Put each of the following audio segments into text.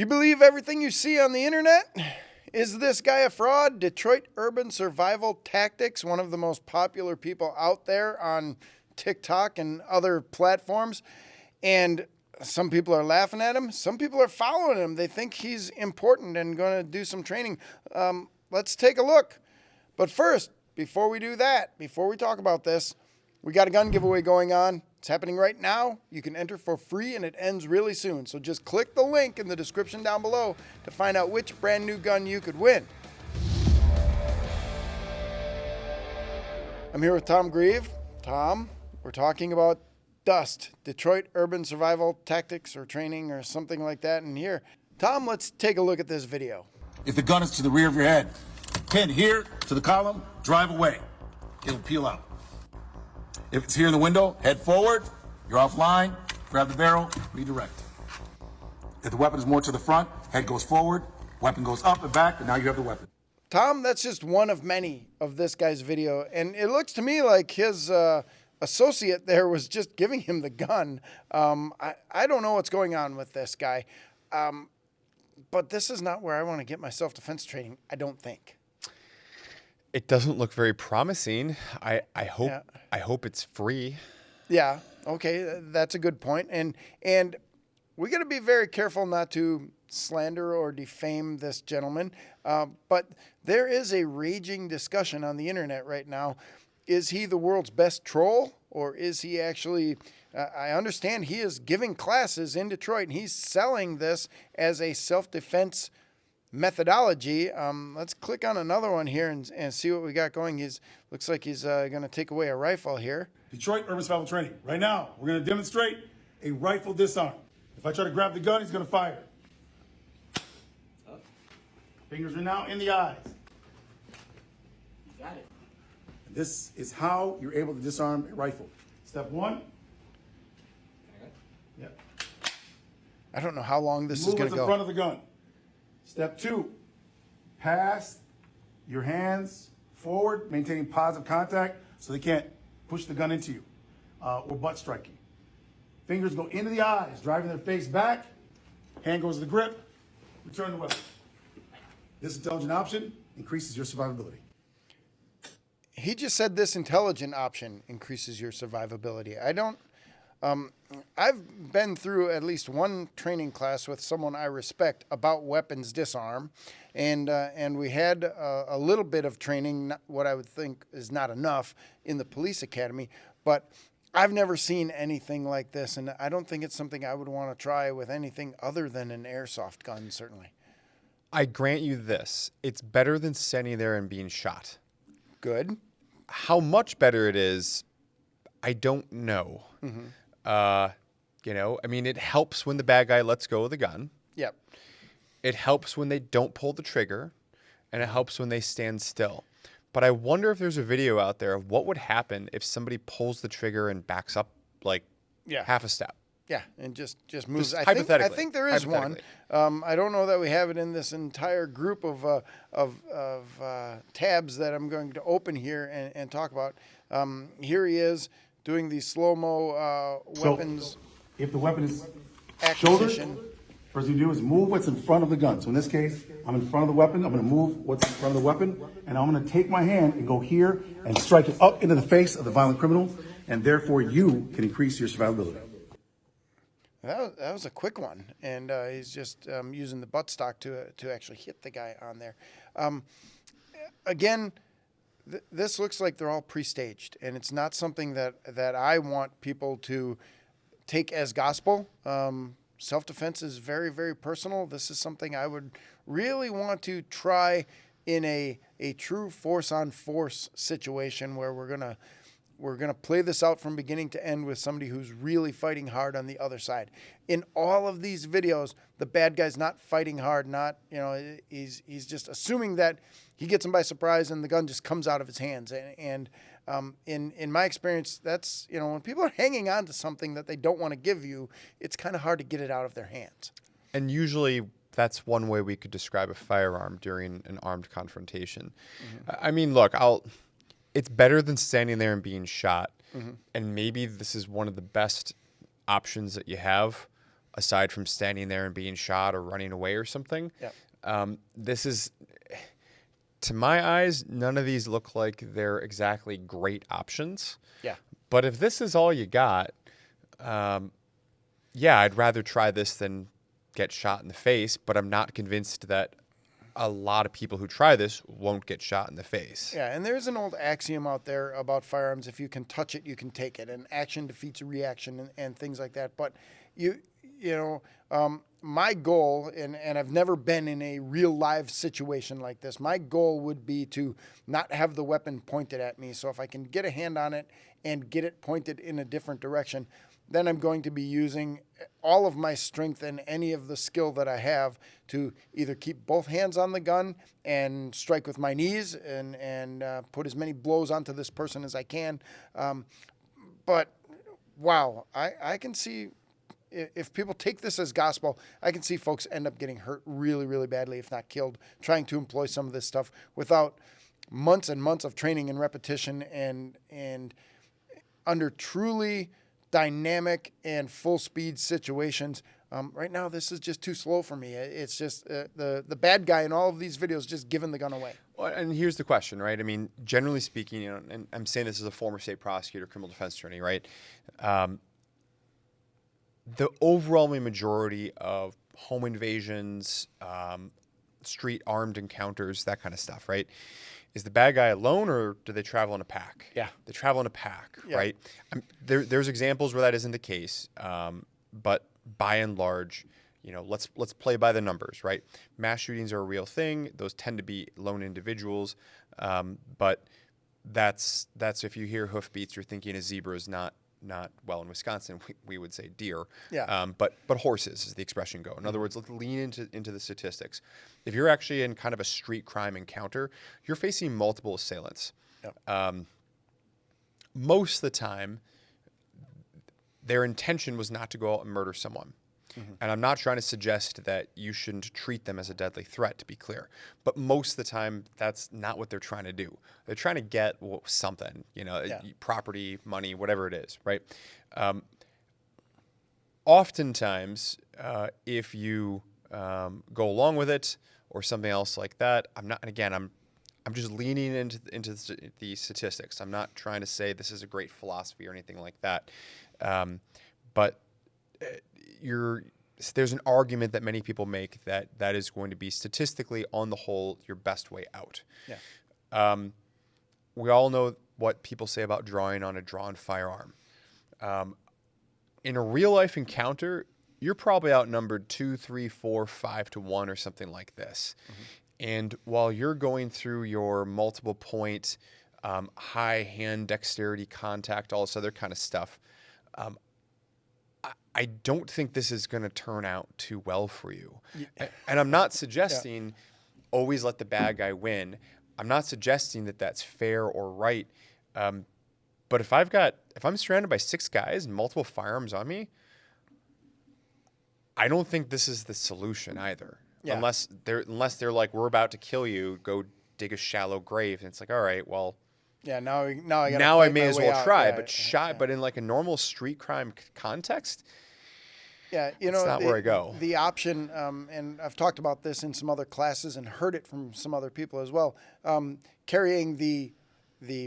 Do you believe everything you see on the internet? Is this guy a fraud? Detroit Urban Survival Tactics, one of the most popular people out there on TikTok and other platforms. And some people are laughing at him. Some people are following him. They think he's important and going to do some training. Let's take a look. But first, before we do that, before we talk about this, we got a gun giveaway going on. It's happening right now. You can enter for free and it ends really soon. So just click the link in the description down below to find out which brand new gun you could win. I'm here with Tom Grieve. Tom, we're talking about DUST, Detroit Urban Survival Tactics or Training or something like that in here. Tom, let's take a look at this video. If the gun is to the rear of your head, pin here to the column, drive away. It'll peel out. If it's here in the window, head forward, you're offline, grab the barrel, redirect. If the weapon is more to the front, head goes forward, weapon goes up and back, and now you have the weapon. Tom, that's just one of many of this guy's video, and it looks to me like his associate there was just giving him the gun. I don't know what's going on with this guy, but this is not where I want to get my self-defense training, I don't think. It doesn't look very promising. I hope it's free. Yeah. Okay. That's a good point. And we got to be very careful not to slander or defame this gentleman. But there is a raging discussion on the internet right now. Is he the world's best troll, or is he actually? I understand he is giving classes in Detroit, and he's selling this as a self-defense methodology. Let's click on another one here and see what we got going. Looks like he's going to take away a rifle here. Detroit Urban Survival Training. Right now, we're going to demonstrate a rifle disarm. If I try to grab the gun, he's going to fire. Fingers are now in the eyes. You got it. And this is how you're able to disarm a rifle. Step one. Yep. I don't know how long this is Move going at to the go. front of the gun. Step two, pass your hands forward, maintaining positive contact so they can't push the gun into you or butt striking. Fingers go into the eyes, driving their face back. Hand goes to the grip, return the weapon. This intelligent option increases your survivability. He just said this intelligent option increases your survivability. I've been through at least one training class with someone I respect about weapons disarm, and we had a little bit of training, what I would think is not enough, in the police academy, but I've never seen anything like this, and I don't think it's something I would want to try with anything other than an airsoft gun, certainly. I grant you this. It's better than standing there and being shot. Good. How much better it is, I don't know. Mm-hmm. I mean, it helps when the bad guy lets go of the gun. Yep. It helps when they don't pull the trigger, and it helps when they stand still. But I wonder if there's a video out there of what would happen if somebody pulls the trigger and backs up like half a step. Yeah, and just moves. Just I think there is one. I don't know that we have it in this entire group of tabs that I'm going to open here and talk about. Here he is doing the slow-mo weapons. So, if the weapon is acquisition. shoulder, first thing you do is move what's in front of the gun. So in this case, I'm in front of the weapon. I'm going to move what's in front of the weapon, and I'm going to take my hand and go here and strike it up into the face of the violent criminal, and therefore you can increase your survivability. That was a quick one, and he's just using the buttstock to actually hit the guy on there. Again, this looks like they're all pre-staged, and it's not something that I want people to take as gospel. Self-defense is very, very personal. This is something I would really want to try in a true force-on-force situation where we're gonna play this out from beginning to end with somebody who's really fighting hard on the other side. In all of these videos, the bad guy's not fighting hard, he's just assuming that he gets him by surprise and the gun just comes out of his hands. And in my experience, that's, when people are hanging on to something that they don't want to give you, it's kind of hard to get it out of their hands. And usually that's one way we could describe a firearm during an armed confrontation. Mm-hmm. I mean, look, it's better than standing there and being shot. Mm-hmm. And maybe this is one of the best options that you have. aside from standing there and being shot or running away or something. Yeah. This is, to my eyes, none of these look like they're exactly great options. Yeah. But if this is all you got, yeah, I'd rather try this than get shot in the face, but I'm not convinced that a lot of people who try this won't get shot in the face. Yeah, and there's an old axiom out there about firearms: if you can touch it, you can take it, and action defeats reaction, and things like that. But my goal, and I've never been in a real live situation like this. My goal would be to not have the weapon pointed at me. So if I can get a hand on it and get it pointed in a different direction, then I'm going to be using all of my strength and any of the skill that I have to either keep both hands on the gun and strike with my knees and put as many blows onto this person as I can. But wow, I can see, if people take this as gospel, I can see folks end up getting hurt really, really badly, if not killed, trying to employ some of this stuff without months and months of training and repetition and under truly dynamic and full speed situations. Right now, this is just too slow for me. It's just the bad guy in all of these videos just giving the gun away. Well, and here's the question, right? I mean, generally speaking, and I'm saying this as a former state prosecutor, criminal defense attorney, right? The overwhelming majority of home invasions, street armed encounters, that kind of stuff, right? Is the bad guy alone, or do they travel in a pack? Yeah. They travel in a pack, Yeah. right? There's examples where that isn't the case, but by and large, let's play by the numbers, right? Mass shootings are a real thing. Those tend to be lone individuals, but that's if you hear hoofbeats, you're thinking a zebra is not well, in Wisconsin we would say deer. Yeah. But horses, as the expression go. In other words, let's lean into the statistics. If you're actually in kind of a street crime encounter, you're facing multiple assailants. Yeah. Most of the time, their intention was not to go out and murder someone. Mm-hmm. And I'm not trying to suggest that you shouldn't treat them as a deadly threat, to be clear. But most of the time, that's not what they're trying to do. They're trying to get something, property, money, whatever it is, right? Oftentimes, if you go along with it or something else like that, I'm just leaning into the statistics. I'm not trying to say this is a great philosophy or anything like that. But there's an argument that many people make that is going to be statistically, on the whole, your best way out. Yeah. We all know what people say about drawing on a drawn firearm. In a real life encounter, you're probably outnumbered 2, 3, 4, 5 to 1 or something like this. Mm-hmm. And while you're going through your multiple point, high hand dexterity contact, all this other kind of stuff, I don't think this is going to turn out too well for you. Yeah. And I'm not suggesting always let the bad guy win. I'm not suggesting that that's fair or right. But if I'm surrounded by 6 guys and multiple firearms on me, I don't think this is the solution either. Yeah. Unless they're like, we're about to kill you, go dig a shallow grave. And it's like, all right, well, yeah, now I may as well try. Yeah, but in like a normal street crime context, yeah, it's not where I go. The option, and I've talked about this in some other classes and heard it from some other people as well. Carrying the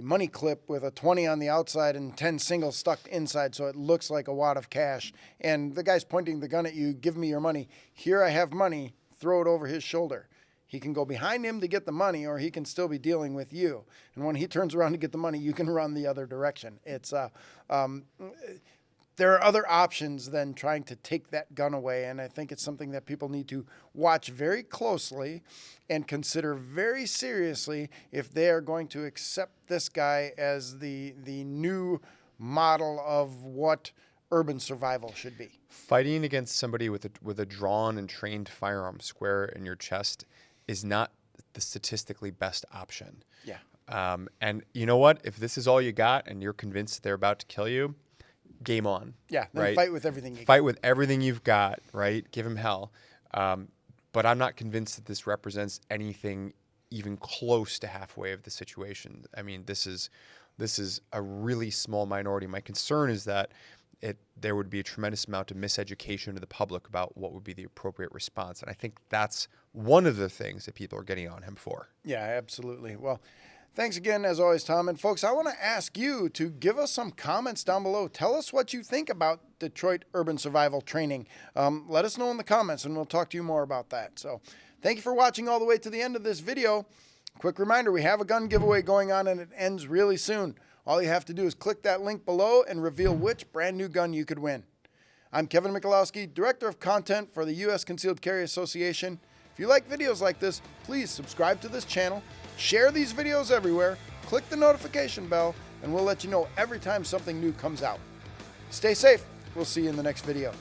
money clip with a 20 on the outside and 10 singles stuck inside, so it looks like a wad of cash. And the guy's pointing the gun at you. Give me your money. Here I have money. Throw it over his shoulder. He can go behind him to get the money, or he can still be dealing with you. And when he turns around to get the money, you can run the other direction. It's there are other options than trying to take that gun away, and I think it's something that people need to watch very closely and consider very seriously if they are going to accept this guy as the new model of what urban survival should be. Fighting against somebody with a drawn and trained firearm square in your chest is not the statistically best option. Yeah. And you know what? If this is all you got and you're convinced they're about to kill you, game on. Yeah, then right? Fight with everything you Fight with everything you've got, right? Give him hell. But I'm not convinced that this represents anything even close to halfway of the situation. I mean, this is a really small minority. My concern is that there would be a tremendous amount of miseducation to the public about what would be the appropriate response. And I think that's one of the things that people are getting on him for. Yeah, absolutely. Well, thanks again, as always, Tom. And folks, I want to ask you to give us some comments down below. Tell us what you think about Detroit Urban Survival Training. Let us know in the comments, and we'll talk to you more about that. So thank you for watching all the way to the end of this video. Quick reminder, we have a gun giveaway going on, and it ends really soon. All you have to do is click that link below and reveal which brand new gun you could win. I'm Kevin Michalowski, Director of Content for the U.S. Concealed Carry Association. If you like videos like this, please subscribe to this channel, share these videos everywhere, click the notification bell, and we'll let you know every time something new comes out. Stay safe. We'll see you in the next video.